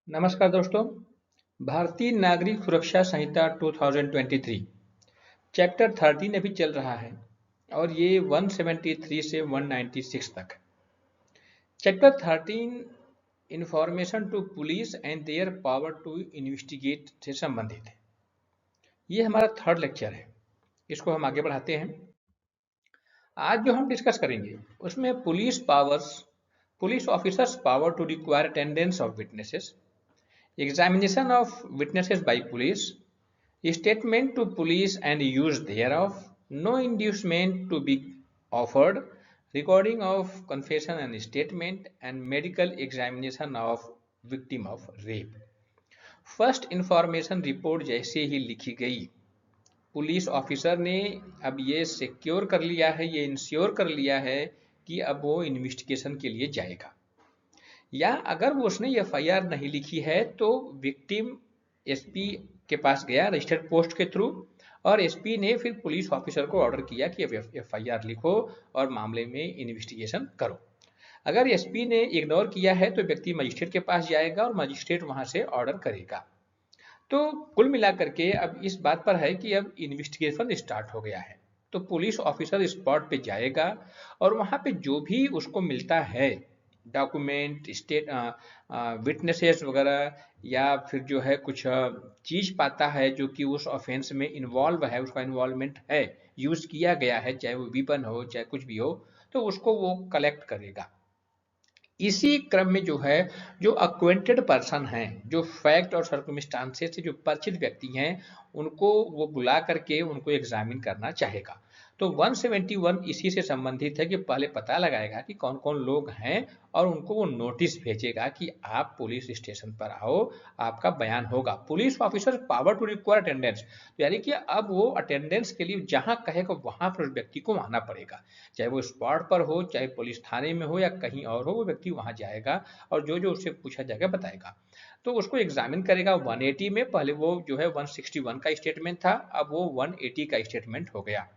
नमस्कार दोस्तों। भारतीय नागरिक सुरक्षा संहिता 2023 चैप्टर 13 अभी चल रहा है और ये 173 से 196 तक। Chapter 13 information to police and their power to investigate से संबंधित है। ये हमारा थर्ड लेक्चर है। इसको हम आगे बढ़ाते हैं। आज जो हम डिस्कस करेंगे उसमें police officers power to require attendance of witnesses, examination of witnesses by police, statement to police and use thereof, no inducement to be offered, recording of confession and statement, and medical examination of victim of rape. First information report जैसे ही लिखी गई, police officer ने अब ये secure कर लिया है, ये इंश्योर कर लिया है कि अब वो इन्वेस्टिगेशन के लिए जाएगा। या अगर वो उसने एफआईआर नहीं लिखी है तो विक्टिम एसपी के पास गया रजिस्टर्ड पोस्ट के थ्रू, और एसपी ने फिर पुलिस ऑफिसर को ऑर्डर किया कि एफआईआर लिखो और मामले में इन्वेस्टिगेशन करो। अगर एसपी ने इग्नोर किया है तो व्यक्ति मजिस्ट्रेट के पास जाएगा और मजिस्ट्रेट वहां से ऑर्डर करेगा। तो कुल मिलाकर के अब इस बात पर है कि अब इन्वेस्टिगेशन स्टार्ट हो गया है। तो पुलिस ऑफिसर स्पॉट पे जाएगा और वहां पे जो भी उसको मिलता है डॉक्यूमेंट, विटनेसेस वगैरह, या फिर जो है कुछ चीज पाता है जो कि उस ऑफेंस में इन्वॉल्व है, उसका इन्वॉल्वमेंट है, यूज किया गया है, चाहे वो वेपन हो चाहे कुछ भी हो, तो उसको वो कलेक्ट करेगा। इसी क्रम में जो है, जो अक्वेंटेड पर्सन हैं, जो फैक्ट और सर्कमस्टांसेस से जो परिचित व्यक्ति हैं, उनको वो बुला करके उनको एग्जामिन करना चाहेगा। तो 171 इसी से संबंधित है कि पहले पता लगाएगा कि कौन कौन लोग हैं और उनको वो नोटिस भेजेगा कि आप पुलिस स्टेशन पर आओ, आपका बयान होगा। Police officer power to require attendance, यानी कि अब वो अटेंडेंस के लिए जहां कहेगा वहां पर उस व्यक्ति को आना पड़ेगा, चाहे वो स्पॉट पर हो, चाहे पुलिस थाने में हो या कहीं और हो, वो व्यक्ति वहां जाएगा और जो जो उससे पूछा जाएगा बताएगा। तो उसको एग्जामिन करेगा 180 में। पहले वो जो है 161 का स्टेटमेंट था, अब वो 180 का स्टेटमेंट हो गया।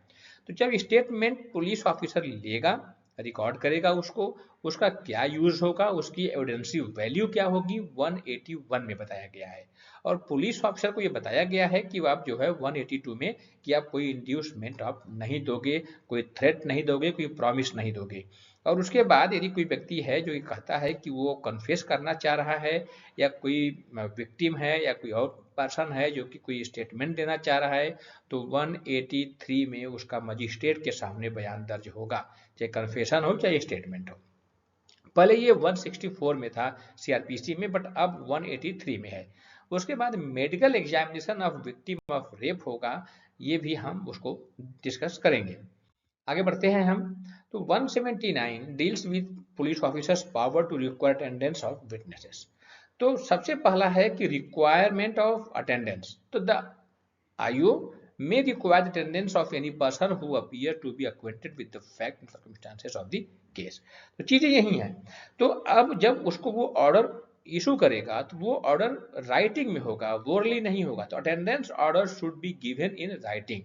तो जब स्टेटमेंट पुलिस ऑफिसर लेगा, रिकॉर्ड करेगा उसको, उसका क्या यूज होगा, उसकी एविडेंसिव वैल्यू क्या होगी, 181 में बताया गया है। और पुलिस ऑफिसर को यह बताया गया है कि आप जो है 182 में कि आप कोई इंड्यूसमेंट आप नहीं दोगे, कोई थ्रेट नहीं दोगे, कोई प्रॉमिस नहीं दोगे। और उसके बाद यदि कोई व्यक्ति है जो ये कहता है कि वो कन्फेस करना चाह रहा है, या कोई विक्टिम है या कोई और पर्सन है जो कि कोई स्टेटमेंट देना चाह रहा है, तो 183 में उसका मजिस्ट्रेट के सामने बयान दर्ज होगा, चाहे कन्फेशन हो चाहे स्टेटमेंट हो। पहले ये 164 में था सीआरपीसी में, बट अब 183 में है। उसके बाद medical examination of victim of rape होगा, ये भी हम उसको डिस्कस करेंगे। आगे बढ़ते हैं हम। तो 179 deals with police officers power to require attendance of witnesses. तो सबसे पहला है कि रिक्वायरमेंट ऑफ अटेंडेंस। तो the IO may require the attendance of any person who appear to be acquainted with the fact and circumstances of the case। तो चीजें यही हैं। तो अब जब उसको वो ऑर्डर इशू करेगा तो वो ऑर्डर राइटिंग में होगा, वोरली नहीं होगा। तो attendance order should be given in writing.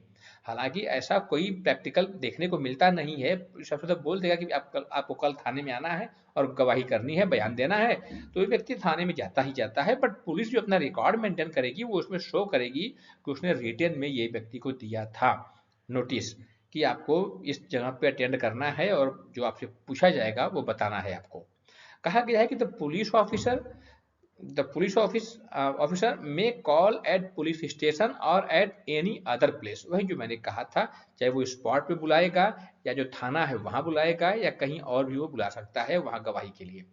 हालांकि ऐसा कोई प्रैक्टिकल देखने को मिलता नहीं है। सबसे तो बोल देगा कि आपको कल थाने में आना है और गवाही करनी है, बयान देना है, तो ये व्यक्ति थाने में जाता ही जाता है। बट पुलिस जो अपना रिकॉर्ड मेंटेन करेगी वो उसमें शो करेगी कि उसने रिटन में ये व्यक्ति को दिया था नोटिस कि आपको इस जगह पे अटेंड करना है और जो आपसे पूछा जाएगा वो बताना है आपको। कहा गया है कि द पुलिस ऑफिसर में कॉल एट पुलिस स्टेशन और एट एनी अदर प्लेस। वही जो मैंने कहा था, चाहे वो स्पॉट पे बुलाएगा या जो थाना है वहां बुलाएगा या कहीं और भी वो बुला सकता है वहां गवाही के लिए।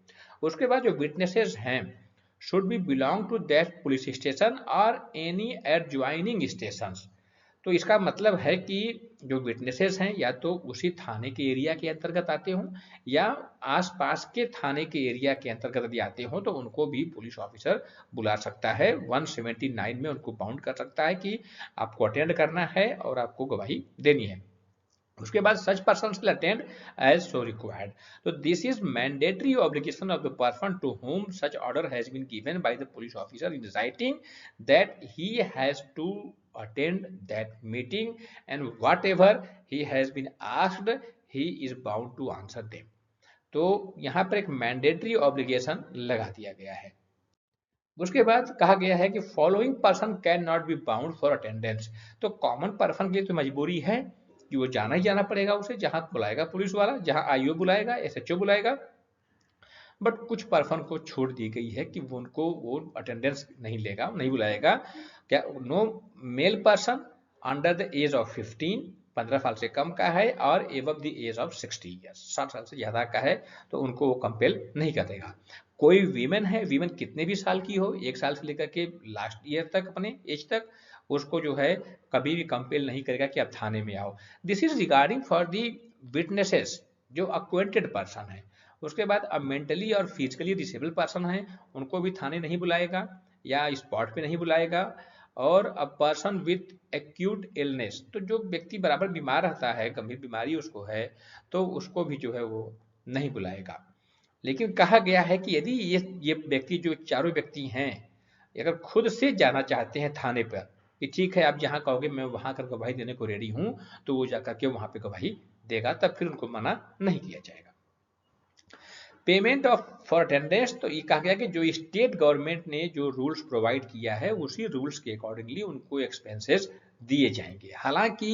उसके बाद जो विटनेसेस हैं should be belong to that police station और एनी एडजॉइनिंग स्टेशंस। तो इसका मतलब है कि जो विटनेसेस हैं या तो उसी थाने के एरिया के अंतर्गत आते हों या आसपास के थाने के एरिया के अंतर्गत यदि आते हों तो उनको भी पुलिस ऑफिसर बुला सकता है। 179 में उनको बाउंड कर सकता है कि आपको अटेंड करना है और आपको गवाही देनी है। उसके बाद such person will attend as so required. तो this is mandatory obligation of the person to whom such order has been given by the police officer in writing that he has to attend that meeting and whatever he has been asked he is bound to answer them। तो यहाँ पर एक mandatory obligation लगा दिया गया है। उसके बाद कहा गया है कि following person can not be bound for attendance. तो कॉमन पर्सन की तो मजबूरी है कि वो जाना ही जाना पड़ेगा उसे, जहां बुलाएगा पुलिस वाला, जहां आईओ बुलाएगा, एसएचओ बुलाएगा। बट कुछ पर्सन को छूट दी गई है कि वो अटेंडेंस नहीं लेगा, नहीं बुलाएगा। क्या no male person under the age of 15, 15 साल से कम का है, और above the age of 60 years, 60 साल से ज्यादा का है, तो उनको वो कंपेल नहीं करेगा। कोई वीमेन है, वीमेन कितने भी साल की हो, 1 साल से लेकर के लास्ट ईयर तक, अपने एज तक, उसको जो है कभी भी कंपेल नहीं करेगा कि आप थाने में आओ। This is regarding for the witnesses जो अक्वेंटेड पर्सन है। उसके बाद अब मेंटली और फिजिकली डिसेबल पर्सन है, उनको भी थाने नहीं बुलाएगा या स्पॉट पे नहीं बुलाएगा। और a person with acute illness, तो जो व्यक्ति बराबर बीमार रहता है, गंभीर बीमारी उसको है, तो उसको भी जो है वो नहीं बुलाएगा। लेकिन कहा गया है कि यदि ये व्यक्ति, जो चारों व्यक्ति हैं, अगर खुद से जाना चाहते हैं थाने पर कि ठीक है आप जहाँ कहोगे मैं वहां कर गवाही देने को रेडी हूं, तो वो जाकर के वहां पे गवाही देगा, तब फिर उनको मना नहीं किया जाएगा। पेमेंट ऑफ फॉर अटेंडेंस, तो ये कहा गया कि जो स्टेट गवर्नमेंट ने जो रूल्स प्रोवाइड किया है उसी रूल्स के अकॉर्डिंगली उनको एक्सपेंसेस दिए जाएंगे। हालांकि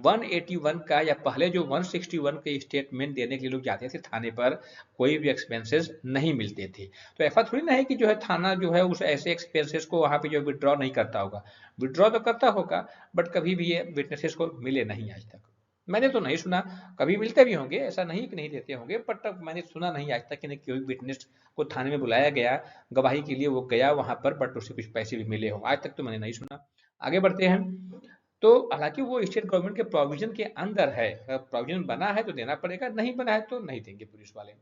181 का या पहले जो 161 के स्टेटमेंट देने के लिए लोग जाते थे थाने पर, कोई भी एक्सपेंसेस नहीं मिलते थे। तो ऐसा थोड़ी ना है कि जो है थाना जो है उस ऐसे एक्सपेंसेस को वहां पे जो विड्रॉ नहीं करता होगा, विड्रॉ तो करता होगा, बट कभी भी ये विटनेसेस को मिले नहीं आज तक। मैंने तो नहीं सुना, कभी मिलते भी होंगे, ऐसा नहीं कि नहीं देते होंगे, बट मैंने सुना नहीं आज तक कि कोई विटनेस को थाने में बुलाया गया, गवाही के लिए वो गया वहां पर, बट उसे कुछ पैसे भी मिले हों, आज तक तो मैंने नहीं सुना। आगे बढ़ते हैं। तो हालांकि वो स्टेट गवर्नमेंट के प्रोविजन के अंदर है, प्रोविजन बना है तो देना पड़ेगा, नहीं बना है तो नहीं देंगे पुलिस वाले।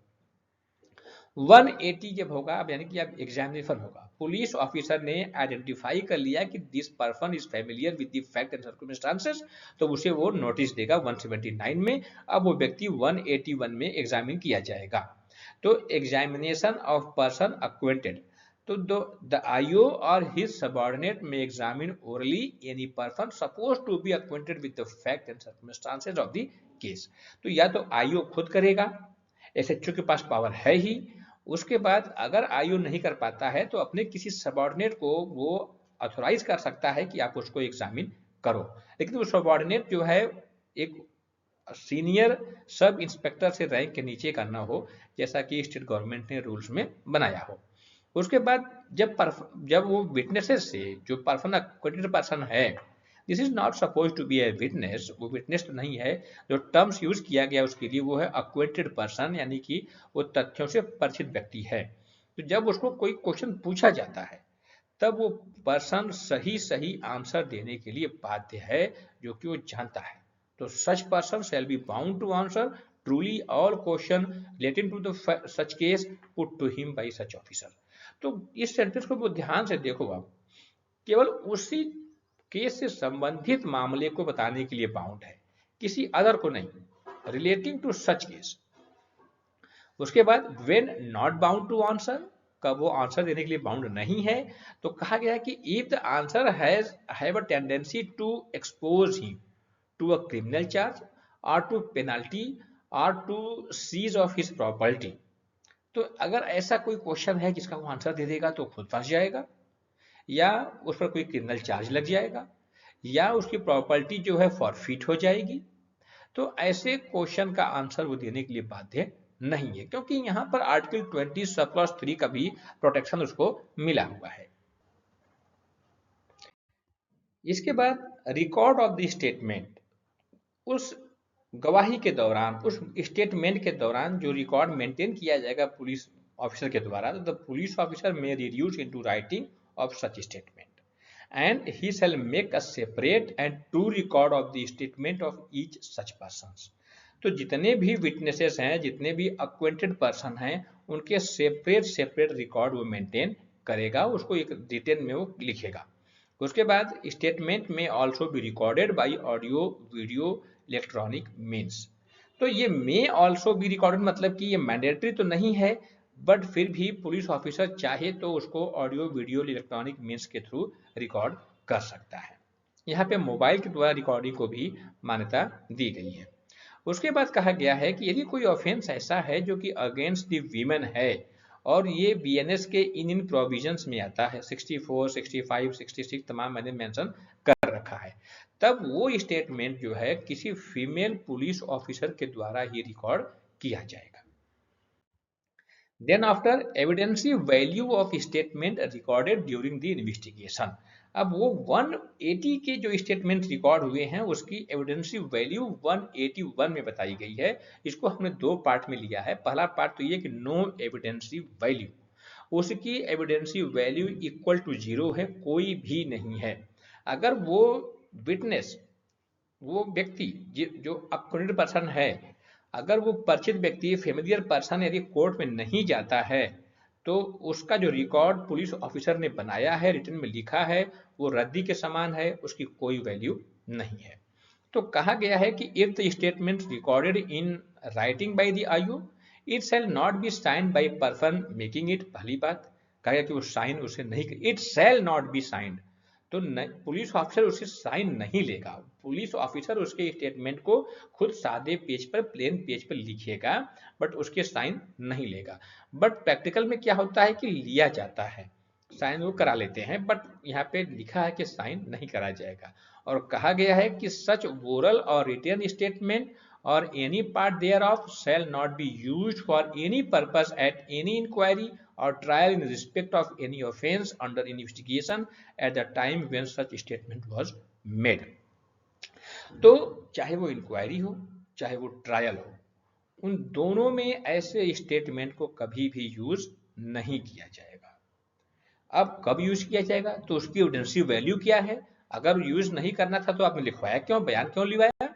180 जब होगा, अब यानी कि अब एग्जामिनेशन होगा, पुलिस ऑफिसर ने आइडेंटिफाई कर लिया कि this person is familiar with the fact and circumstances, तो उसे वो नोटिस देगा 179 में। अब वो व्यक्ति 181 में एग्जामिन किया जाएगा। तो एग्जामिनेशन ऑफ पर्सन अक्वेंटेड, तो द आईओ और हिज सबऑर्डिनेट में examine orally any person suppose to be acquainted with the fact and circumstances of the case. तो या तो आईओ खुद करेगा, एसएचओ के पास पावर है ही। उसके बाद अगर आईओ नहीं कर पाता है तो अपने किसी सबऑर्डिनेट को वो ऑथोराइज कर सकता है कि आप उसको एग्जामिन करो। लेकिन वो सबऑर्डिनेट जो है एक सीनियर सब इंस्पेक्टर से रैंक के नीचे करना हो, जैसा कि स्टेट गवर्नमेंट ने रूल्स में बनाया हो। उसके बाद जब वो विटनेसेस से जो पर्सन है, this is not suppose to be a witness, वो विटनेस तो नहीं है। जो टर्म्स यूज किया गया उसके लिए वो है अक्वेंटेड पर्सन, यानी कि वो तथ्यों से परिचित व्यक्ति है। तो जब उसको कोई क्वेश्चन पूछा जाता है तब वो पर्सन सही सही आंसर देने के लिए बाध्य है, जो कि वो जानता है। तो such person shall be bound to answer truly all question relating to the such case put to him by such officer. तो इस सेंटेंस को ध्यान से देखो आप, केवल उसी केस से संबंधित मामले को बताने के लिए बाउंड है, किसी अदर को नहीं, रिलेटिंग टू सच केस। उसके बाद when not bound to answer, कब वो आंसर देने के लिए बाउंड नहीं है, तो कहा गया कि if the answer have a tendency to expose him to a criminal charge और टू पेनल्टी और to seize of his property. तो अगर ऐसा कोई क्वेश्चन है जिसका वो आंसर दे देगा तो खुद फंस जाएगा, या उस पर कोई क्रिमिनल चार्ज लग जाएगा, या उसकी प्रॉपर्टी जो है फॉरफिट हो जाएगी। तो ऐसे क्वेश्चन का आंसर वो देने के लिए बाध्य नहीं है, क्योंकि यहां पर आर्टिकल 20(3) का भी प्रोटेक्शन उसको मिला हुआ है। इसके बाद रिकॉर्ड ऑफ द स्टेटमेंट, उस गवाही के दौरान, उस स्टेटमेंट के दौरान जो रिकॉर्ड मेंटेन किया जाएगा पुलिस ऑफिसर के द्वारा, तो द पुलिस ऑफिसर में reduce into writing of such statement and he shall make a separate and true record of the statement of each such persons। तो जितने भी विटनेसेस हैं, जितने भी अक्वेंटेड पर्सन हैं, उनके सेपरेट रिकॉर्ड वो मेंटेन करेगा, उसको एक डिटेल में वो लिखेगा। उसके बाद स्टेटमेंट में also be recorded by audio video electronic means. तो ये मे ऑल्सो बी रिकॉर्डेड मतलब कि ये मैंडेटरी तो नहीं है, बट फिर भी पुलिस ऑफिसर चाहे तो उसको ऑडियो वीडियो इलेक्ट्रॉनिक मीन्स के थ्रू रिकॉर्ड कर सकता है। यहाँ पे मोबाइल के द्वारा रिकॉर्डिंग को भी मान्यता दी गई है। उसके बाद कहा गया है कि यदि कोई ऑफेंस ऐसा है जो कि अगेंस्ट द वीमेन है, और ये बीएनएस के इन प्रोविजंस में आता है, 64, 65, 66 तमाम मैंने मेंशन कर रखा है। तब वो स्टेटमेंट जो है किसी फीमेल पुलिस ऑफिसर के द्वारा ही रिकॉर्ड किया जाएगा। Then after evidentiary value of statement recorded during the investigation। अब वो 180 के जो स्टेटमेंट रिकॉर्ड हुए हैं उसकी एविडेंसी वैल्यू 181 में बताई गई है। इसको हमने दो पार्ट में लिया है। पहला पार्ट तो ये कि नो एविडेंसी वैल्यू, उसकी एविडेंसी वैल्यू इक्वल टू 0 है, कोई भी नहीं है। अगर वो विटनेस, वो व्यक्ति जो अक्यूरेट पर्सन है, अगर वो परिचित व्यक्ति फेमिलियर पर्सन यदि कोर्ट में नहीं जाता है तो उसका जो रिकॉर्ड पुलिस ऑफिसर ने बनाया है, रिटन में लिखा है, वो रद्दी के समान है, उसकी कोई वैल्यू नहीं है। तो कहा गया है कि if the statement recorded in writing by the IO it shall not be signed by person making it. पहली बात कहा कि वो साइन उसे नहीं, it shall not be signed, तो पुलिस ऑफिसर उसे साइन नहीं लेगा। पुलिस ऑफिसर उसके स्टेटमेंट को खुद सादे पेज पर, प्लेन पेज पर लिखेगा, बट उसके साइन नहीं लेगा। बट प्रैक्टिकल में क्या होता है कि लिया जाता है, साइन वो करा लेते हैं, बट यहाँ पे लिखा है कि साइन नहीं करा जाएगा। और कहा गया है कि सच ओरल और रिटन स्टेटमेंट और any part thereof shall not be used for any purpose at any inquiry or trial in respect of any offence under investigation at the time when such statement was made। तो चाहे वो inquiry हो चाहे वो trial हो, उन दोनों में ऐसे स्टेटमेंट को कभी भी यूज नहीं किया जाएगा। अब कब यूज किया जाएगा तो उसकी एविडेंसी वैल्यू क्या है। अगर यूज नहीं करना था तो आपने लिखवाया क्यों, बयान क्यों लिखवाया।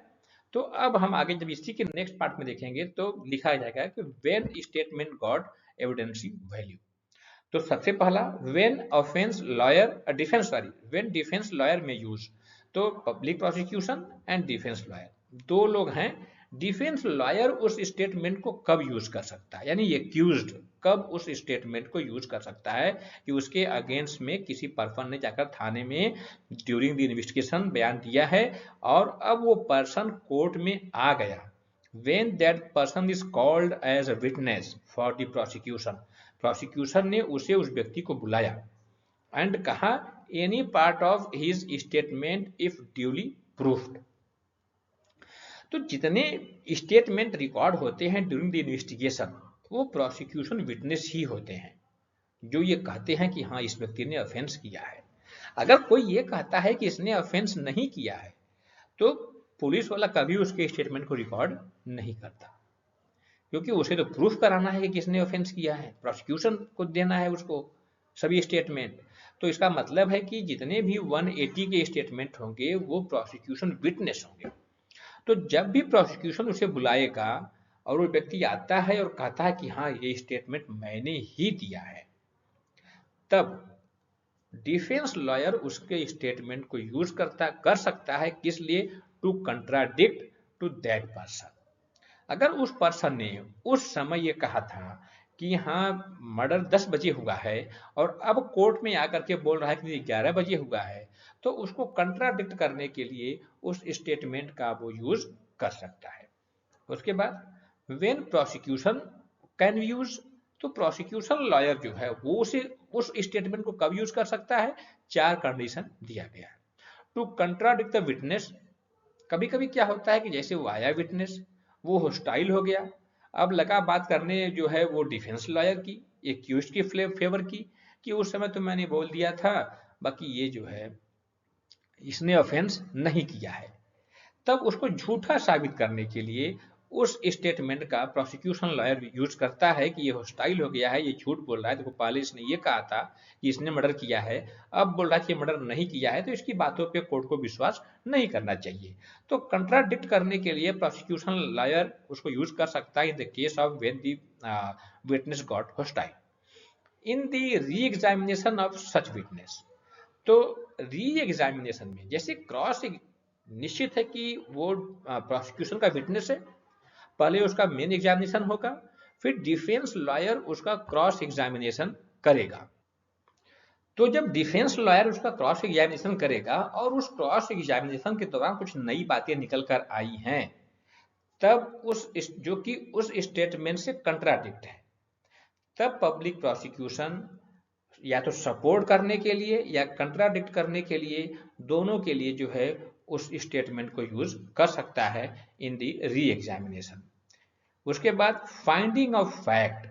तो अब हम आगे जब इसी के नेक्स्ट पार्ट में देखेंगे तो लिखा जाएगा कि व्हेन स्टेटमेंट गॉट एविडेंसी वैल्यू। तो सबसे पहला when offence lawyer defence, sorry when defence lawyer में यूज, तो public prosecution and defence lawyer दो लोग हैं। डिफेंस लॉयर उस स्टेटमेंट को कब यूज कर सकता है, यानी एक्यूज्ड कब उस स्टेटमेंट को यूज कर सकता है कि उसके अगेंस्ट में किसी पर्सन ने जाकर थाने में ड्यूरिंग द इन्वेस्टिगेशन बयान दिया है और अब वो पर्सन कोर्ट में आ गया। when that person is called as a witness for the prosecution, prosecution ने उसे, उस व्यक्ति को बुलाया एंड कहा any part of his statement if duly proofed. तो जितने स्टेटमेंट रिकॉर्ड होते हैं ड्यूरिंग द इन्वेस्टिगेशन वो प्रोसिक्यूशन विटनेस ही होते हैं, जो ये कहते हैं कि हाँ इस व्यक्ति ने ऑफेंस किया है। अगर कोई ये कहता है कि इसने ऑफेंस नहीं किया है तो पुलिस वाला कभी उसके स्टेटमेंट को रिकॉर्ड नहीं करता, क्योंकि उसे तो प्रूफ कराना है कि किसने ऑफेंस किया है, प्रोसिक्यूशन को देना है उसको सभी स्टेटमेंट। तो इसका मतलब है कि जितने भी 180 के स्टेटमेंट होंगे वो प्रोसिक्यूशन विटनेस होंगे। तो जब भी प्रोसिक्यूशन उसे बुलाएगा और वो व्यक्ति आता है और कहता है कि हाँ ये स्टेटमेंट मैंने ही दिया है, तब डिफेंस लॉयर उसके स्टेटमेंट को यूज कर सकता है, किस लिए, to contradict to that person. अगर उस पर्सन ने उस समय ये कहा था कि हाँ मर्डर 10 बजे हुआ है और अब कोर्ट में आकर के बोल रहा है कि 11 बजे हुआ है, तो उसको कंट्राडिक्ट करने के लिए उस स्टेटमेंट का वो यूज कर सकता है। उसके बाद व्हेन प्रोसिक्यूशन कैन यूज, तो प्रोसिक्यूशन लॉयर जो है वो उस स्टेटमेंट को कब यूज कर सकता है, 4 कंडीशन दिया गया है। टू कंट्राडिक्ट द विटनेस, कभी कभी क्या होता है कि जैसे वो आया विटनेस, वो हॉस्टाइल हो गया, अब लगा बात करने जो है वो डिफेंस लॉयर की, एक्यूज्ड की फेवर की, कि उस समय तो मैंने बोल दिया था, बाकी ये जो है इसने ऑफेंस नहीं किया है। तब उसको झूठा साबित करने के लिए उस स्टेटमेंट का प्रोसिक्यूशन लॉयर यूज करता है कि ये हॉस्टाइल हो गया है, ये झूठ बोल रहा है, देखो पहले इसने ये कहा था कि इसने मर्डर किया है, अब बोल रहा है कि मर्डर नहीं किया है, तो इसकी बातों पे कोर्ट को विश्वास नहीं करना चाहिए। तो कंट्राडिक्ट करने के लिए प्रोसिक्यूशन लॉयर उसको यूज कर सकता है इन the case of when the witness got hostile in the re examination of such witness. तो री एग्जामिनेशन में जैसे क्रॉस, निश्चित है कि वो प्रोसिक्यूशन का विटनेस है, पहले उसका मेन एग्जामिनेशन होगा, फिर डिफेंस लॉयर उसका क्रॉस एग्जामिनेशन करेगा। तो जब डिफेंस लॉयर उसका क्रॉस एग्जामिनेशन करेगा और उस क्रॉस एग्जामिनेशन के दौरान कुछ नई बातें निकल कर आई हैं, तब जो कि उस स्टेटमेंट से कंट्राडिक्ट है, तब पब्लिक प्रोसिक्यूशन या तो सपोर्ट करने के लिए या कंट्राडिक्ट करने के लिए, दोनों के लिए जो है उस स्टेटमेंट को यूज कर सकता है इन दी री एग्जामिनेशन। उसके बाद फाइंडिंग ऑफ फैक्ट,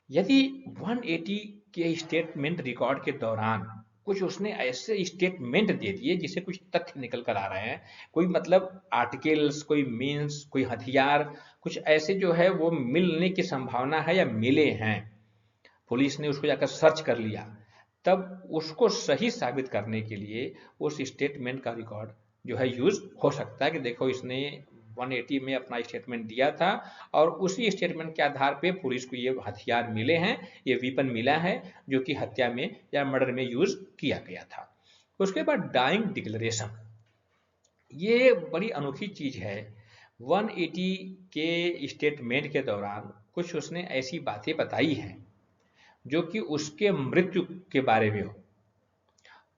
यदि 180 के स्टेटमेंट रिकॉर्ड के दौरान कुछ उसने ऐसे स्टेटमेंट दे दिए जिसे कुछ तथ्य निकल कर आ रहे हैं, कोई मतलब आर्टिकल्स, कोई मीन्स, कोई हथियार, कुछ ऐसे जो है वो मिलने की संभावना है या मिले हैं, पुलिस ने उसको जाकर सर्च कर लिया, तब उसको सही साबित करने के लिए उस स्टेटमेंट का रिकॉर्ड जो है यूज हो सकता है कि देखो इसने 180 में अपना स्टेटमेंट दिया था और उसी स्टेटमेंट के आधार पे पुलिस को ये हथियार मिले हैं, ये वेपन मिला है जो कि हत्या में या मर्डर में यूज किया गया था। उसके बाद डाइंग डिक्लेरेशन, ये बड़ी अनोखी चीज है। 180 के स्टेटमेंट के दौरान कुछ उसने ऐसी बातें बताई हैं जो कि उसके मृत्यु के बारे में हो,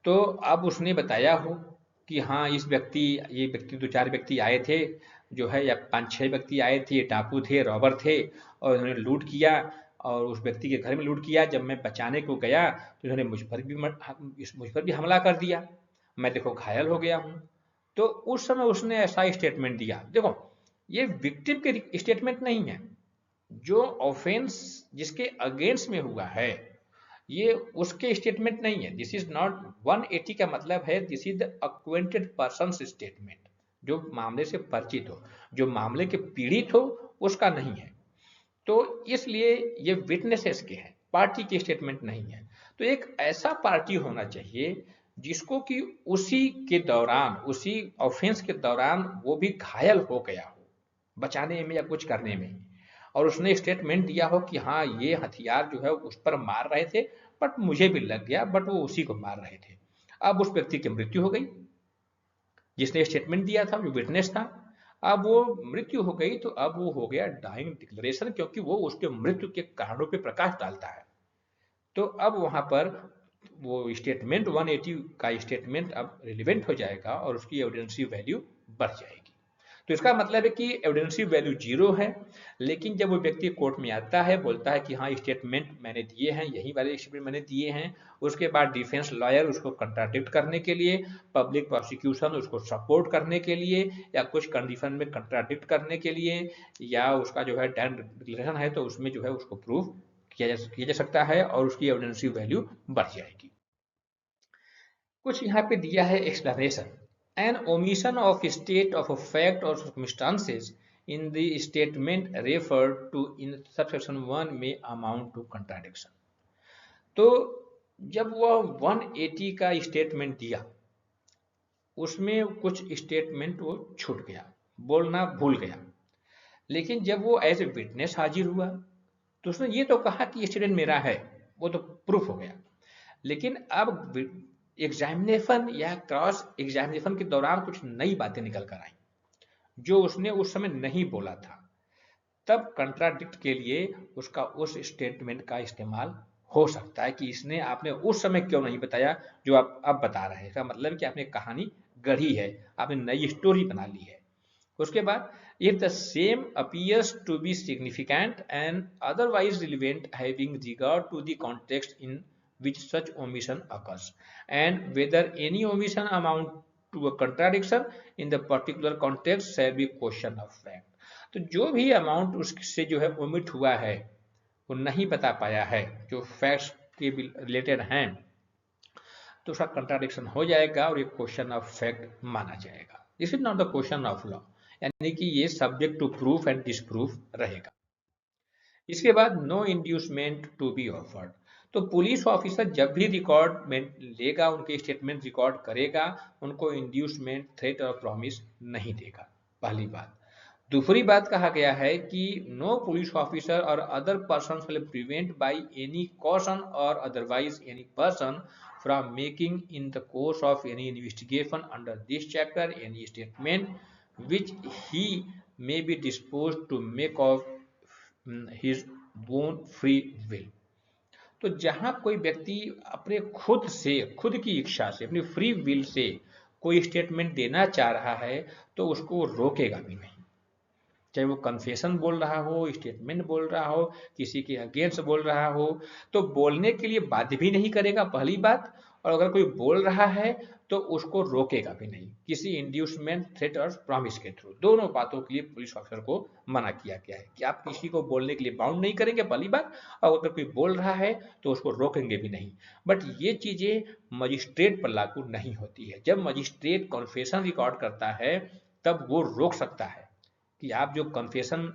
तो अब उसने बताया हो कि हाँ इस व्यक्ति, ये व्यक्ति, दो चार व्यक्ति आए थे जो है, या पांच छह व्यक्ति आए थे, ये डाकू थे, रॉबर थे, और उन्होंने लूट किया और उस व्यक्ति के घर में लूट किया। जब मैं बचाने को गया तो उन्होंने मुझ पर भी हमला कर दिया, मैं देखो घायल हो गया हूँ। तो उस समय उसने ऐसा स्टेटमेंट दिया। देखो ये विक्टिम के स्टेटमेंट नहीं है, जो ऑफेंस जिसके अगेंस्ट में हुआ है ये उसके स्टेटमेंट नहीं है। दिस इज नॉट 180 का मतलब है this is the acquainted person statement, जो मामले से परिचित हो, जो मामले के पीड़ित हो, उसका नहीं है। तो इसलिए ये विटनेसेस के हैं, पार्टी के स्टेटमेंट नहीं है। तो एक ऐसा पार्टी होना चाहिए जिसको कि उसी के दौरान, उसी ऑफेंस के दौरान वो भी घायल हो गया हो बचाने में या कुछ करने में, और उसने स्टेटमेंट दिया हो कि हाँ ये हथियार जो है उस पर मार रहे थे बट मुझे भी लग गया, बट वो उसी को मार रहे थे। अब उस व्यक्ति की मृत्यु हो गई, जिसने स्टेटमेंट दिया था, जो विटनेस था, अब वो मृत्यु हो गई, तो अब वो हो गया डाइंग डिक्लेरेशन, क्योंकि वो उसके मृत्यु के कारणों पर प्रकाश डालता है। तो अब वहां पर वो स्टेटमेंट 180 का स्टेटमेंट अब रिलेवेंट हो जाएगा और उसकी एविडेंसी वैल्यू बढ़ जाएगी। तो इसका मतलब है कि एविडेंसी वैल्यू 0 है, लेकिन जब वो व्यक्ति कोर्ट में आता है, बोलता है कि हाँ स्टेटमेंट मैंने दिए हैं, यही वाले स्टेटमेंट मैंने दिए हैं, उसके बाद डिफेंस लॉयर उसको कंट्राडिक्ट करने के लिए, पब्लिक प्रोसिक्यूशन उसको सपोर्ट करने के लिए, या कुछ कंडीशन में कंट्राडिक्ट करने के लिए, या उसका जो है डिक्लेरेशन है तो उसमें जो है उसको प्रूव किया जा सकता है और उसकी एविडेंसी वैल्यू बढ़ जाएगी। कुछ यहाँ पे दिया है explanation. An omission of state of a fact और circumstances in the statement referred to in subsection 1 में अमाउंट टू कंट्राडिक्शन। तो जब वह 180 का स्टेटमेंट दिया, उसमें कुछ स्टेटमेंट वो छूट गया, बोलना भूल गया, लेकिन जब वो एज ए विटनेस हाजिर हुआ तो उसने ये तो कहा कि स्टेटमेंट मेरा है, वो तो प्रूफ हो गया। लेकिन अब एग्जामिनेशन या क्रॉस एग्जामिनेशन के दौरान कुछ नई बातें निकल कर आई जो उसने उस समय नहीं बोला था, तब कंट्राडिक्ट के लिए उसका उस स्टेटमेंट का इस्तेमाल हो सकता है कि इसने, आपने उस समय क्यों नहीं बताया जो आप अब बता रहे हैं। इसका मतलब कि आपने कहानी गढ़ी है, आपने नई स्टोरी बना ली है। उसके बाद if the same appears to be significant and otherwise relevant having regard to the context in which such omission occurs and whether any omission amount to a contradiction in the particular context shall be question of fact। तो जो भी amount उससे जो है omit हुआ है, वो नहीं बता पाया है, जो फैक्ट्स के रिलेटेड हैं, तो उसका कंट्राडिक्शन हो जाएगा और ये क्वेश्चन ऑफ फैक्ट माना जाएगा। This is not the question of law, यानी कि ये subject to proof and disproof रहेगा। इसके बाद no inducement to be offered. तो पुलिस ऑफिसर जब भी रिकॉर्ड लेगा, उनके स्टेटमेंट रिकॉर्ड करेगा, उनको इंड्यूसमेंट, थ्रेट और प्रॉमिस नहीं देगा, पहली बात। दूसरी बात कहा गया है कि नो पुलिस ऑफिसर और other person will prevent by any caution और otherwise any person from making in the course of any investigation under this chapter any statement which he may be disposed to make of his own free will। तो जहां कोई व्यक्ति अपने खुद से, खुद की इच्छा से, अपनी फ्री विल से कोई स्टेटमेंट देना चाह रहा है तो उसको रोकेगा भी नहीं। चाहे वो कन्फेशन बोल रहा हो, स्टेटमेंट बोल रहा हो, किसी के अगेंस्ट बोल रहा हो, तो बोलने के लिए बाध्य भी नहीं करेगा, पहली बात। और अगर कोई बोल रहा है तो उसको रोकेगा भी नहीं, किसी इंड्यूसमेंट, थ्रेट और प्रॉमिस के थ्रू। दोनों बातों के लिए पुलिस ऑफिसर को मना किया गया है कि आप किसी को बोलने के लिए बाउंड नहीं करेंगे, पहली बात। और अगर कोई बोल रहा है तो उसको रोकेंगे भी नहीं। बट ये चीजें मजिस्ट्रेट पर लागू नहीं होती है। जब मजिस्ट्रेट कॉन्फेशन रिकॉर्ड करता है तब वो रोक सकता है कि आप जो कन्फेशन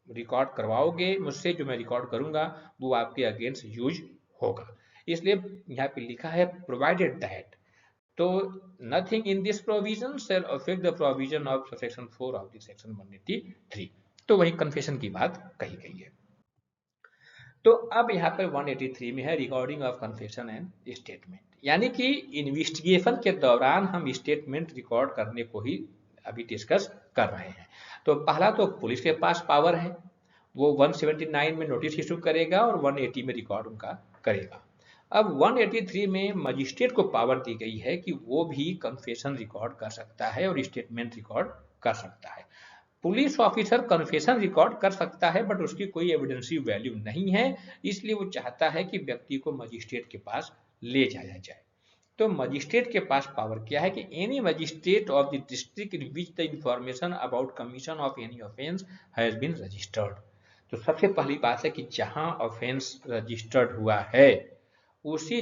रिकॉर्ड करवाओगे मुझसे, जो मैं रिकॉर्ड करूंगा वो आपके अगेंस्ट यूज होगा। इसलिए यहाँ पे लिखा है प्रोवाइडेड दैट, तो nothing in this provision shall affect the provision of section 4 of the section 183। तो वही कन्फेशन की बात कही गई है। तो अब यहाँ पर 183 में है recording of confession and statement, यानी कि इन्वेस्टिगेशन के दौरान हम स्टेटमेंट रिकॉर्ड करने को ही अभी डिस्कस कर रहे हैं। तो पहला तो पुलिस के पास पावर है, वो 179 में नोटिस इशू करेगा और 180 में रिकॉर्ड उनका करेगा। अब 183 में मजिस्ट्रेट को पावर दी गई है कि वो भी कन्फेशन रिकॉर्ड कर सकता है और स्टेटमेंट रिकॉर्ड कर सकता है। पुलिस ऑफिसर कन्फेशन रिकॉर्ड कर सकता है बट उसकी कोई एविडेंसी वैल्यू नहीं है, इसलिए वो चाहता है कि व्यक्ति को मजिस्ट्रेट के पास ले जाया जाए। तो मजिस्ट्रेट के पास पावर क्या है कि any magistrate of the district in which the information about commission of any offence has been registered. तो सबसे पहली बात है कि जहां ऑफेंस रजिस्टर्ड हुआ है उसी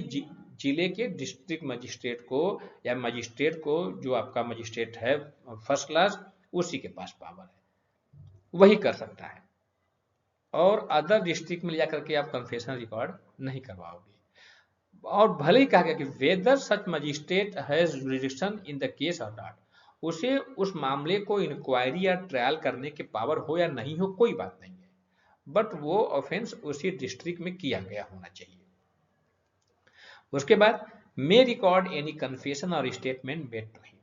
जिले के डिस्ट्रिक्ट मजिस्ट्रेट को या मजिस्ट्रेट को, जो आपका मजिस्ट्रेट है फर्स्ट क्लास, उसी के पास पावर है, वही कर सकता है। और अदर डिस्ट्रिक्ट में ले जाकर के आप कन्फेशन रिकॉर्ड नहीं करवाओगे। और भले ही कहा गया कि whether such magistrate has jurisdiction in the case और नॉट, उसे उस मामले को इंक्वायरी या ट्रायल करने के पावर हो या नहीं हो कोई बात नहीं है, बट वो ऑफेंस उसी डिस्ट्रिक्ट में किया गया होना चाहिए। उसके बाद मे रिकॉर्ड एनी कन्फेशन और स्टेटमेंट मेड टू हिम,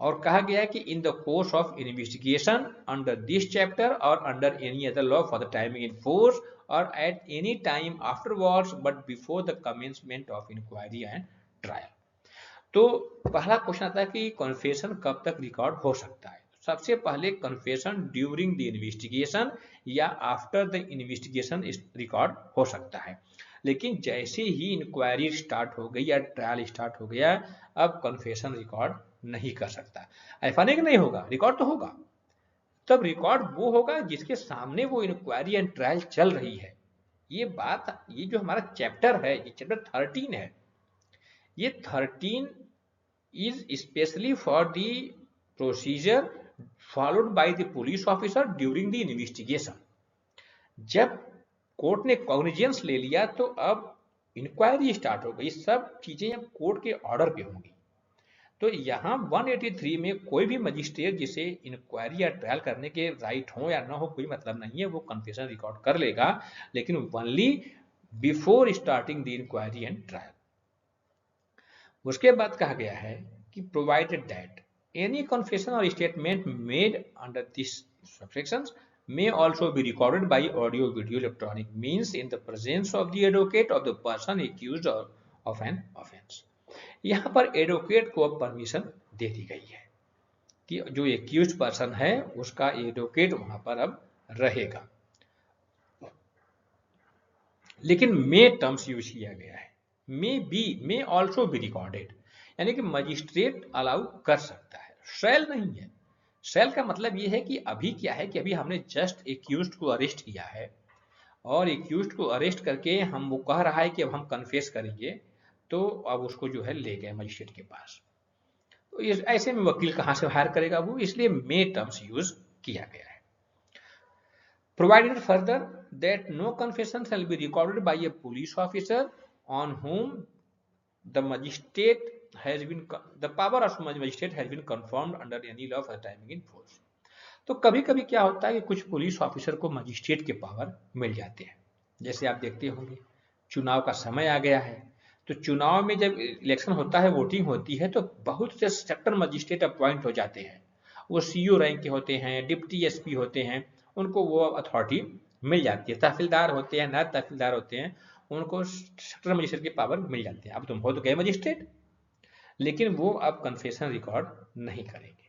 और कहा गया है कि in the course of investigation under this chapter और under any other law for the timing in force और at any time afterwards but before the commencement of inquiry and trial. तो पहला question आता है कि कन्फेशन कब तक record हो सकता है। सबसे पहले कन्फेशन ड्यूरिंग द इन्वेस्टिगेशन या आफ्टर द इन्वेस्टिगेशन रिकॉर्ड हो सकता है, लेकिन जैसे ही इंक्वायरी स्टार्ट हो गई या ट्रायल स्टार्ट हो गया अब कन्फेशन रिकॉर्ड नहीं कर सकता। ऐसा नहीं कि नहीं होगा, रिकॉर्ड तो होगा। तब रिकॉर्ड वो होगा जिसके सामने वो इंक्वायरी एंड ट्रायल चल रही है। ये बात, ये जो हमारा चैप्टर है, ये चैप्टर 13 है, ये 13 is especially for the procedure followed by the police officer during the investigation। जब कोर्ट ने कॉग्निजेंस ले लिया तो अब इंक्वायरी स्टार्ट हो गई, सब चीजें अब कोर्ट के ऑर्डर पे होंगी। तो यहाँ 183 में कोई भी मजिस्ट्रेट जिसे इंक्वायरी या ट्रायल करने के राइट हो या ना हो कोई मतलब नहीं है, वो कन्फेशन रिकॉर्ड कर लेगा, लेकिन only before starting the inquiry and trial. उसके बाद कहा गया है कि प्रोवाइडेड दैट एनी कन्फेशन और statement made under this subsections may also be recorded by audio video electronic means in the presence of the advocate of the person accused of an offense। यहाँ पर advocate को अब permission दे दी गई है कि जो accused person है उसका एडवोकेट वहां पर अब रहेगा, लेकिन मे टर्म्स यूज किया गया है। मे ऑल्सो बी रिकॉर्डेड, यानी कि मजिस्ट्रेट अलाउ कर सकता है, शैल नहीं है। शैल का मतलब ये है कि अभी क्या है कि अभी हमने जस्ट एक्यूज्ड को अरेस्ट किया है और एक्यूज्ड को अरेस्ट करके हम वो कह रहा है कि अब हम कन्फेस करेंगे, तो अब उसको जो है ले गए मजिस्ट्रेट के पास। तो ऐसे में वकील कहां से हायर करेगा वो, इसलिए मे टर्म्स यूज किया गया है। Provided further that no confession shall be recorded by a police officer on whom the magistrate has been, the power of magistrate has been confirmed under any law for the timing in force। तो कभी कभी क्या होता है कि कुछ police officer को magistrate के पावर मिल जाते हैं। जैसे आप देखते होंगे चुनाव का समय आ गया है, तो चुनाव में जब इलेक्शन होता है, वोटिंग होती है, तो बहुत से सेक्टर मजिस्ट्रेट अपॉइंट हो जाते हैं। वो सीओ रैंक के होते हैं, डिप्टी एसपी होते हैं, उनको वो अथॉरिटी मिल जाती है। तहसीलदार होते हैं, नायब तहसीलदार होते हैं, उनको सेक्टर मजिस्ट्रेट की पावर मिल जाती है। अब तुम हो तो गए मजिस्ट्रेट, लेकिन वो अब कन्फेशन रिकॉर्ड नहीं करेंगे।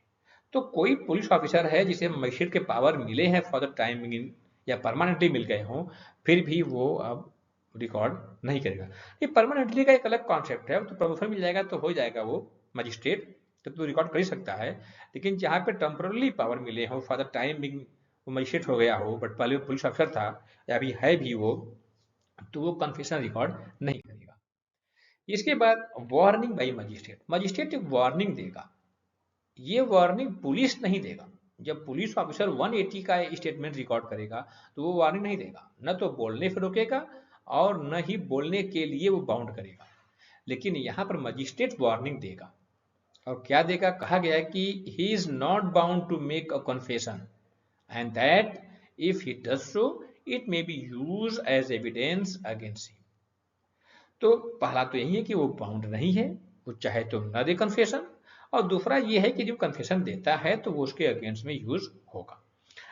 तो कोई पुलिस ऑफिसर है जिसे मजिस्ट्रेट के पावर मिले हैं फॉर द टाइम बिंग या परमानेंटली मिल गए हों, फिर भी वो अब रिकॉर्ड नहीं करेगा। ये परमानेंटली का एक अलग कॉन्सेप्ट है, तो प्रमोशन मिल जाएगा तो हो जाएगा वो मजिस्ट्रेट, तो रिकॉर्ड कर ही सकता है। लेकिन जहाँ पे टेम्परली पावर मिले हो फॉर द टाइम बिंग, वो मजिस्ट्रेट हो गया हो बट पहले वो पुलिस ऑफिसर था या अभी है भी वो, तो वो कन्फेशन रिकॉर्ड नहीं करेगा। इसके बाद वार्निंग बाई मजिस्ट्रेट, मजिस्ट्रेट एक वार्निंग देगा। ये वार्निंग पुलिस नहीं देगा। जब पुलिस ऑफिसर 180 का स्टेटमेंट रिकॉर्ड करेगा तो वो वार्निंग नहीं देगा, न तो बोलने से रोकेगा और न ही बोलने के लिए वो बाउंड करेगा। लेकिन यहाँ पर मजिस्ट्रेट वार्निंग देगा, और क्या देगा, कहा गया है कि he is not bound to make a confession and that if he does so it may be use as evidence against him. तो पहला तो यही है कि वो बाउंड नहीं है, वो चाहे तो न दे कन्फेशन, और दूसरा ये है कि जो कन्फेशन देता है तो वो उसके अगेंस्ट में यूज होगा।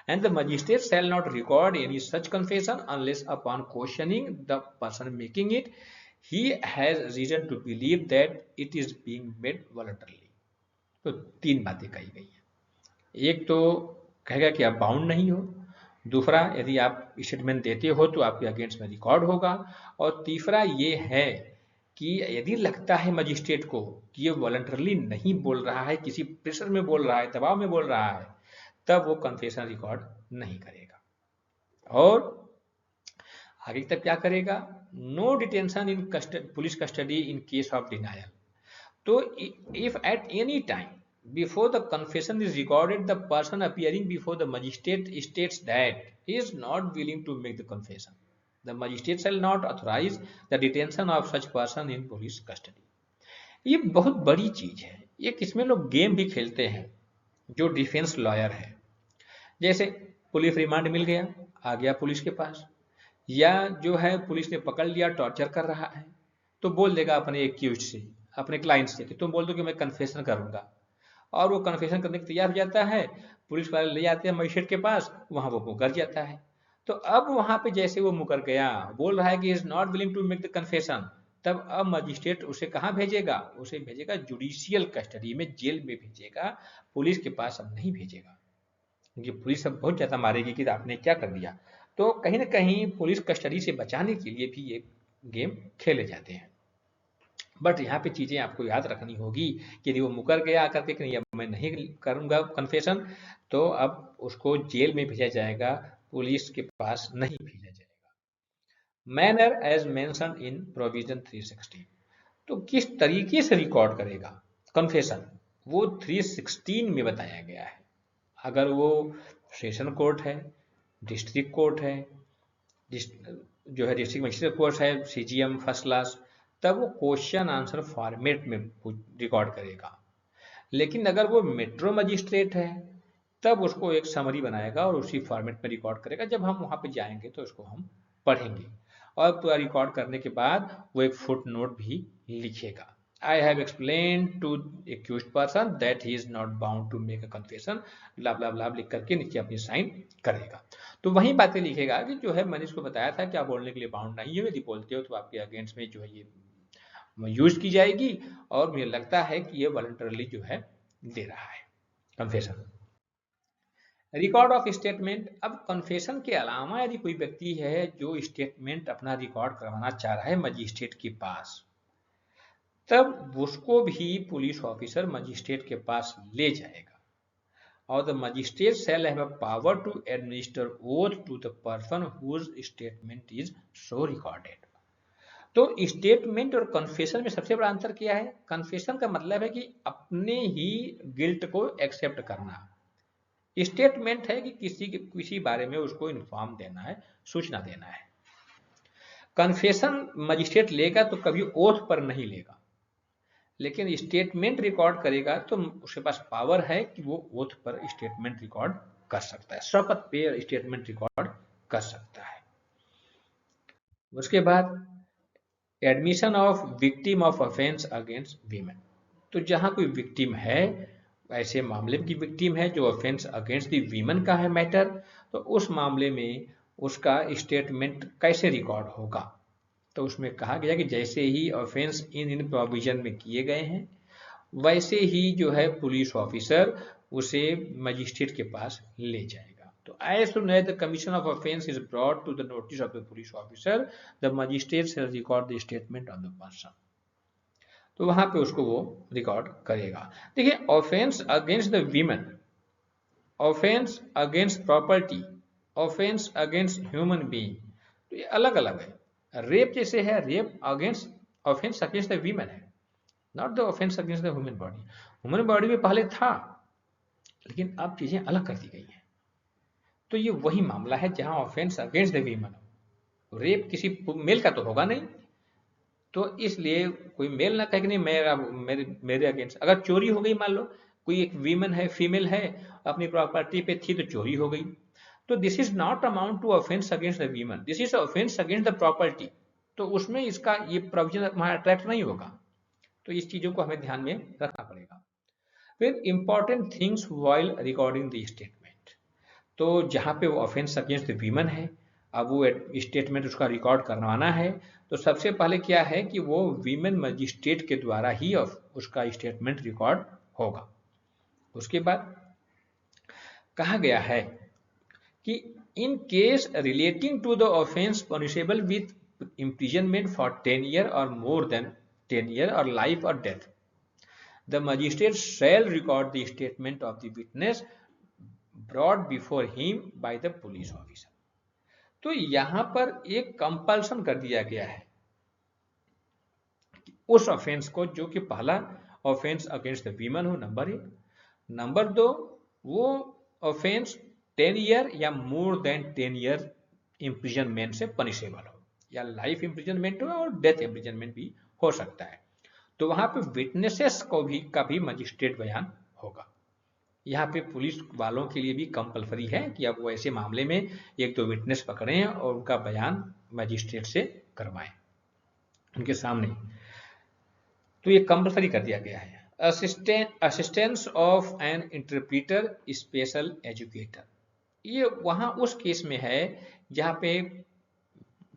And the magistrate shall not record any such confession unless upon questioning the person making it, he has reason to believe that it is being made voluntarily। तो तीन बातें कही गई हैं। एक तो कहेगा कि आप बाउंड नहीं हो, दूसरा यदि आप स्टेटमेंट देते हो तो आपके अगेंस्ट में रिकॉर्ड होगा, और तीसरा ये है कि यदि लगता है मजिस्ट्रेट को कि ये वॉलंटरली नहीं बोल रहा है, किसी प्रेशर में बोल रहा है, दबाव में बोल रहा है, तब वो कन्फेशन रिकॉर्ड नहीं करेगा। और आगे तक क्या करेगा, no detention in police custody in case of denial. तो if at any time before the confession is recorded the person appearing before the magistrate states that he is not willing to make the confession, the magistrate shall not authorise the detention of such person in police custody. ये बहुत बड़ी चीज है, ये किसमें लोग game भी खेलते हैं जो डिफेंस लॉयर है। जैसे पुलिस रिमांड मिल गया, आ गया पुलिस के पास, या जो है पुलिस ने पकड़ लिया, टॉर्चर कर रहा है, तो बोल देगा अपने एक्यूज्ड से, अपने क्लाइंट से कि तुम बोल दो कि मैं कन्फेशन करूंगा, और वो कन्फेशन करने के तैयार हो जाता है। पुलिस वाले ले जाते हैं मजिस्ट्रेट के पास, वहां वो मुकर जाता है। तो अब वहां पे जैसे वो मुकर गया, बोल रहा है कि is not willing to make the confession, तब अब मजिस्ट्रेट उसे कहाँ भेजेगा, उसे भेजेगा जुडिशियल कस्टडी में, जेल में भेजेगा, पुलिस के पास अब नहीं भेजेगा, क्योंकि पुलिस अब बहुत ज्यादा मारेगी कि आपने क्या कर दिया। तो कहीं ना कहीं पुलिस कस्टडी से बचाने के लिए भी ये गेम खेले जाते हैं। बट यहाँ पे चीजें आपको याद रखनी होगी कि यदि वो मुकर गया आकर के नहीं अब मैं नहीं करूंगा कन्फेशन, तो अब उसको जेल में भेजा जाएगा, पुलिस के पास नहीं भेजा जाएगा। Manner as mention in provision 316, तो किस तरीके से रिकॉर्ड करेगा कन्फेशन, वो 316 में बताया गया है। अगर वो सेशन कोर्ट है, डिस्ट्रिक्ट कोर्ट है, जो है डिस्ट्रिक्ट मजिस्ट्रेट कोर्ट है, सीजीएम फर्स्ट क्लास, तब वो क्वेश्चन आंसर फॉर्मेट में रिकॉर्ड करेगा। लेकिन अगर वो मेट्रो मजिस्ट्रेट है तब उसको एक समरी बनाएगा और उसी फॉर्मेट में रिकॉर्ड करेगा। जब हम वहां पे जाएंगे तो उसको हम पढ़ेंगे, और पूरा रिकॉर्ड करने के बाद वो एक फुट नोट भी लिखेगा। I have explained to accused person that he is not bound to make a confession, blah blah blah लिख करके नीचे अपनी साइन करेगा। तो वही बातें लिखेगा कि जो है मैंने इसको बताया था कि आप बोलने के लिए बाउंड नहीं है, यदि बोलते हो तो आपके अगेंस्ट में जो है ये यूज की जाएगी, और मुझे लगता है कि ये वॉलंटरली जो है दे रहा है कन्फेशन। रिकॉर्ड ऑफ स्टेटमेंट, अब कन्फेशन के अलावा यदि कोई व्यक्ति है जो स्टेटमेंट अपना रिकॉर्ड करवाना चाह रहा है मजिस्ट्रेट के पास, तब उसको भी पुलिस ऑफिसर मजिस्ट्रेट के पास ले जाएगा, और the magistrate shall have a power to administer oath to the person whose statement is so recorded. तो स्टेटमेंट और कन्फेशन में सबसे बड़ा अंतर क्या है, कन्फेशन का मतलब है कि अपने ही गिल्ट को एक्सेप्ट करना, स्टेटमेंट है कि किसी बारे में उसको इन्फॉर्म देना है, सूचना देना है। कन्फेशन मजिस्ट्रेट लेगा तो कभी ओथ पर नहीं लेगा, लेकिन स्टेटमेंट रिकॉर्ड करेगा तो उसके पास पावर है कि वो ओथ पर स्टेटमेंट रिकॉर्ड कर सकता है, शपथ पे स्टेटमेंट रिकॉर्ड कर सकता है। उसके बाद admission of victim of offence against women, तो जहां कोई विक्टिम है, ऐसे मामले की विक्टिम है जो ऑफेंस अगेंस्ट दी वीमेन का है मैटर, तो उस मामले में उसका स्टेटमेंट कैसे रिकॉर्ड होगा। तो उसमें कहा गया कि जैसे ही ऑफेंस इन प्रोविजन में किए गए हैं, वैसे ही जो है पुलिस ऑफिसर उसे मजिस्ट्रेट के पास ले जाएगा। तो as soon as the commission of offence is brought to the notice of the police officer, the magistrate shall record the statement of the person. तो वहां पे उसको वो रिकॉर्ड करेगा। देखिए, offence against the women, offence against property, offence against human being, तो ये अलग अलग है। रेप जैसे है, rape against, offence against the women है, not the offence against the human body. Human body में पहले था, लेकिन अब चीजें अलग कर दी गई हैं। तो ये वही मामला है जहां ऑफेंस अगेंस्ट द वीमन हो। रेप किसी मेल का तो होगा नहीं, तो इसलिए कोई मेल ना कहे कि नहीं मेरे अगेंस्ट। अगर चोरी हो गई, मान लो कोई एक वीमन है, फीमेल है, अपनी प्रॉपर्टी पे थी तो चोरी हो गई, तो this is not amount to offence against the women, this is offence against the property. तो उसमें इसका ये प्रोविजन हमारा अट्रैक्ट नहीं होगा। तो इस चीजों को हमें ध्यान में रखना पड़ेगा। फिर important things while recording the statement, तो जहां पे वो ऑफेंस अगेंस्ट द वीमन है, अब वो स्टेटमेंट उसका रिकॉर्ड करवाना है, तो सबसे पहले क्या है कि वो वीमेन मजिस्ट्रेट के द्वारा ही उसका स्टेटमेंट रिकॉर्ड होगा। उसके बाद कहा गया है कि in case relating to the offence punishable with imprisonment for 10 years or more than 10 years or life or death, the magistrate shall record the statement of the witness brought before him by the police officer। तो यहां पर एक compulsion कर दिया गया है उस offence को, जो कि पहला ऑफेंस अगेंस्ट द वीमन हो, नंबर 1। नंबर 2, वो ऑफेंस 10 ईयर या मोर देन 10 ईयर इम्प्रिजनमेंट से पनिशेबल हो, या लाइफ इम्प्रिजनमेंट हो और डेथ इम्प्रिजनमेंट भी हो सकता है। तो वहां पे विटनेसेस को भी का भी मजिस्ट्रेट बयान होगा। यहाँ पे पुलिस वालों के लिए भी कंपलसरी है कि अब वो ऐसे मामले में एक दो विटनेस पकड़ें और उनका बयान मजिस्ट्रेट से करवाएं उनके सामने। तो ये कंपलसरी कर दिया गया है। Assistance of an interpreter special educator, ये वहां उस केस में है जहां पे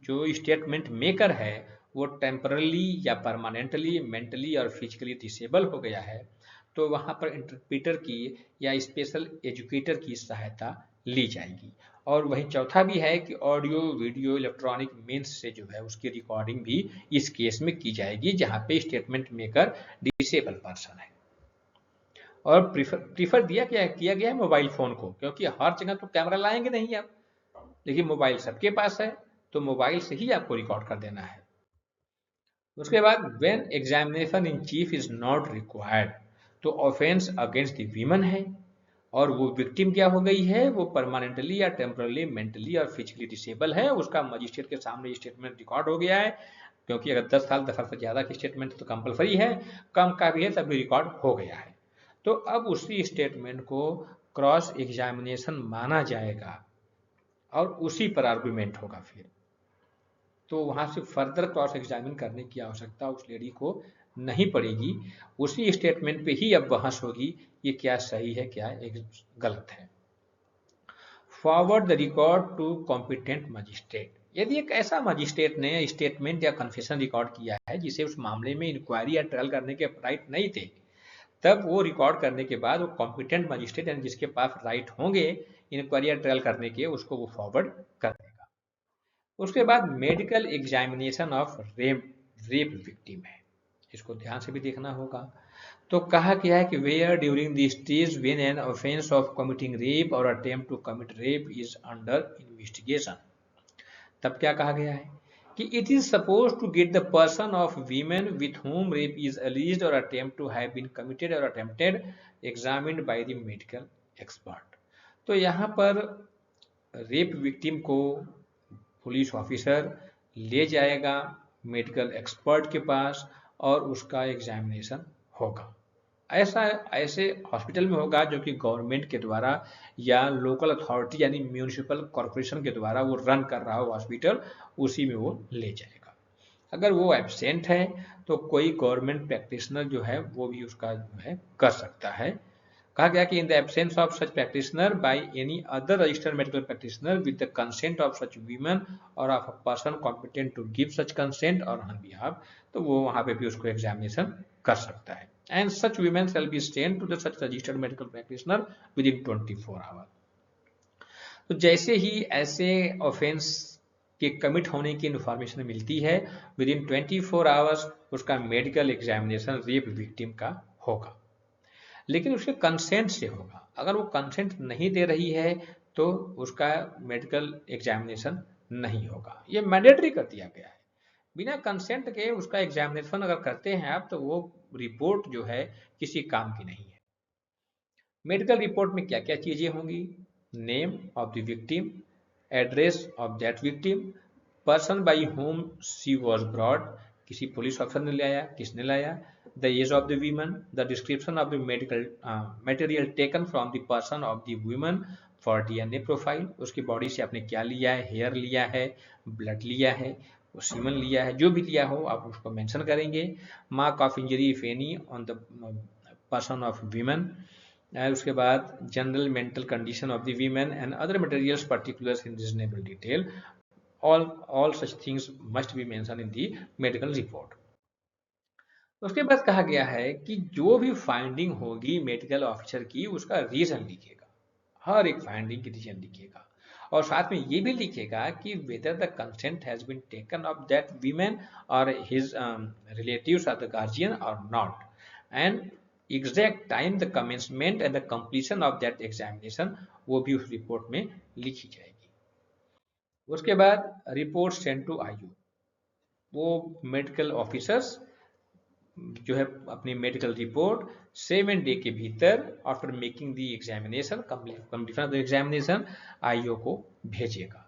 जो स्टेटमेंट मेकर है वो टेम्परली या परमानेंटली मेंटली और फिजिकली डिसेबल हो गया है, तो वहां पर इंटरप्रीटर की या स्पेशल एजुकेटर की सहायता ली जाएगी। और वहीं चौथा भी है कि ऑडियो वीडियो इलेक्ट्रॉनिक मीन्स से जो है उसकी रिकॉर्डिंग भी इस केस में की जाएगी जहां पे स्टेटमेंट मेकर डिसेबल पर्सन है। और प्रीफर किया गया है मोबाइल फोन को, क्योंकि हर जगह तो कैमरा लाएंगे नहीं आप, लेकिन मोबाइल सबके पास है, तो मोबाइल से ही आपको रिकॉर्ड कर देना है। उसके बाद when examination in chief is not required, तो ऑफेंस अगेंस्ट द वीमन है और वो विक्टिम क्या हो गई है, वो परमानेंटली या टेम्परली मेंटली और फिजिकली डिसेबल है, उसका मजिस्ट्रेट के सामने स्टेटमेंट रिकॉर्ड हो गया है, क्योंकि अगर 10 साल से ज्यादा की स्टेटमेंट तो कंपलसरी है, कम का भी है तब भी रिकॉर्ड हो गया है। तो अब उसी स्टेटमेंट को क्रॉस एग्जामिनेशन माना जाएगा और उसी पर आर्गुमेंट होगा फिर। तो वहां से फर्दर क्रॉस एग्जामिन करने की आवश्यकता उस लेडी को नहीं पड़ेगी, उसी स्टेटमेंट पे ही अब बहस होगी ये क्या सही है क्या गलत है। Forward the record to competent magistrate, यदि एक ऐसा मजिस्ट्रेट ने स्टेटमेंट या कन्फेशन रिकॉर्ड किया है जिसे उस मामले में इंक्वायरी या ट्रायल करने के राइट नहीं थे, तब वो रिकॉर्ड करने के बाद वो कॉम्पिटेंट मजिस्ट्रेट यानी जिसके पास राइट होंगे इंक्वायरी या ट्रायल करने के, उसको वो फॉरवर्ड कर देगा। उसके बाद medical examination of rape victim है, इसको ध्यान से भी देखना होगा। तो कहा गया है कि where during the stage when an offence of committing rape और attempt to commit rape is under investigation, तब क्या कहा गया है कि it is suppose to get the person of women with whom rape is alleged और attempt to have been committed और attempted examined by the medical expert. तो यहाँ पर रेप विक्टिम को पुलिस ऑफिसर ले जाएगा मेडिकल एक्सपर्ट के पास और उसका एग्जामिनेशन होगा। ऐसे हॉस्पिटल में होगा जो कि गवर्नमेंट के द्वारा या लोकल अथॉरिटी यानी म्यूनिसिपल कॉरपोरेशन के द्वारा वो रन कर रहा हो हॉस्पिटल, उसी में वो ले जाएगा। अगर वो एब्सेंट है तो कोई गवर्नमेंट प्रैक्टिशनर जो है वो भी उसका जो है कर सकता है। कहा गया कि in the absence of such practitioner by any other registered medical practitioner with the consent of such women और of a person competent to give such consent और ऑन बिहाफ, तो वो वहां पे भी उसको एग्जामिनेशन कर सकता है। and such women shall be sent to the such registered medical practitioner within 24 hours. तो जैसे ही ऐसे ऑफेंस के कमिट होने की इन्फॉर्मेशन मिलती है, विद इन 24 आवर्स उसका मेडिकल एग्जामिनेशन रेप विक्टिम का होगा, लेकिन उसके कंसेंट से होगा। अगर वो कंसेंट नहीं दे रही है तो उसका मेडिकल एग्जामिनेशन नहीं होगा। ये मैंडेटरी कर दिया गया है। बिना कंसेंट के उसका एग्जामिनेशन अगर करते हैं आप, तो वो रिपोर्ट जो है किसी काम की नहीं है। मेडिकल रिपोर्ट में क्या क्या चीजें होंगी? Name of the victim, address of that victim, person by whom she was brought, किसी पुलिस ऑफिसर ने लाया, किसने लाया, the age of the women, the description of the medical material taken from the person of the woman for DNA profile, उसकी body से आपने क्या लिया है, हेयर लिया है, ब्लड लिया है, सीमन लिया है, जो भी लिया हो आप उसको मेंशन करेंगे। Mark of injury if any on the person of women, उसके बाद general mental condition of the women and other materials particulars in reasonable detail, all such things must be mentioned in the medical report. उसके बाद कहा गया है कि जो भी फाइंडिंग होगी मेडिकल ऑफिसर की, उसका रीजन लिखेगा, हर एक फाइंडिंग की रीजन लिखेगा, और साथ में ये भी लिखेगा कि whether the consent has been taken of that women और हिज रिलेटिव्स और द गार्जियन और not, and exact time the commencement and the completion of that examination, वो भी उस रिपोर्ट में लिखी जाएगी। उसके बाद रिपोर्ट सेंड टू आईयू, वो मेडिकल ऑफिसर्स जो है अपनी मेडिकल रिपोर्ट 7 डे के भीतर after making the examination, completion of the examination, IO को भेजेगा।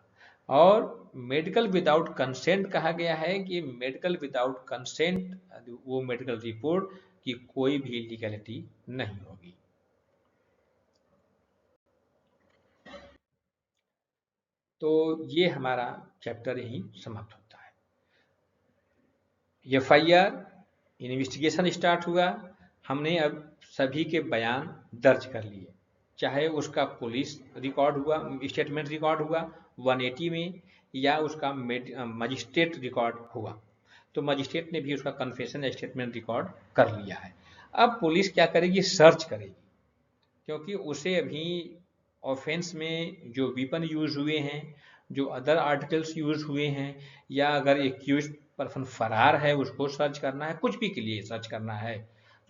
और मेडिकल विदाउट कंसेंट कहा गया है कि मेडिकल विदाउट कंसेंट वो मेडिकल रिपोर्ट की कोई भी लीगलिटी नहीं होगी। तो ये हमारा चैप्टर यहीं समाप्त होता है। एफआईआर, इन्वेस्टिगेशन स्टार्ट हुआ, हमने अब सभी के बयान दर्ज कर लिए, चाहे उसका पुलिस रिकॉर्ड हुआ, स्टेटमेंट रिकॉर्ड हुआ 180 में, या उसका मजिस्ट्रेट रिकॉर्ड हुआ, तो मजिस्ट्रेट ने भी उसका कन्फेशन स्टेटमेंट रिकॉर्ड कर लिया है। अब पुलिस क्या करेगी? सर्च करेगी, क्योंकि उसे अभी ऑफेंस में जो वेपन यूज हुए हैं, जो अदर आर्टिकल्स यूज हुए हैं, या अगर एक्यूज पर्सन फरार है उसको सर्च करना है, कुछ भी के लिए सर्च करना है,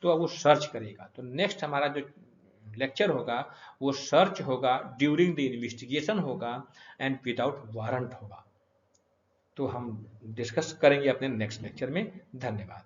तो अब वो सर्च करेगा। तो नेक्स्ट हमारा जो लेक्चर होगा वो सर्च होगा, ड्यूरिंग द इन्वेस्टिगेशन होगा, एंड विदाउट वारंट होगा। तो हम डिस्कस करेंगे अपने नेक्स्ट लेक्चर में। धन्यवाद।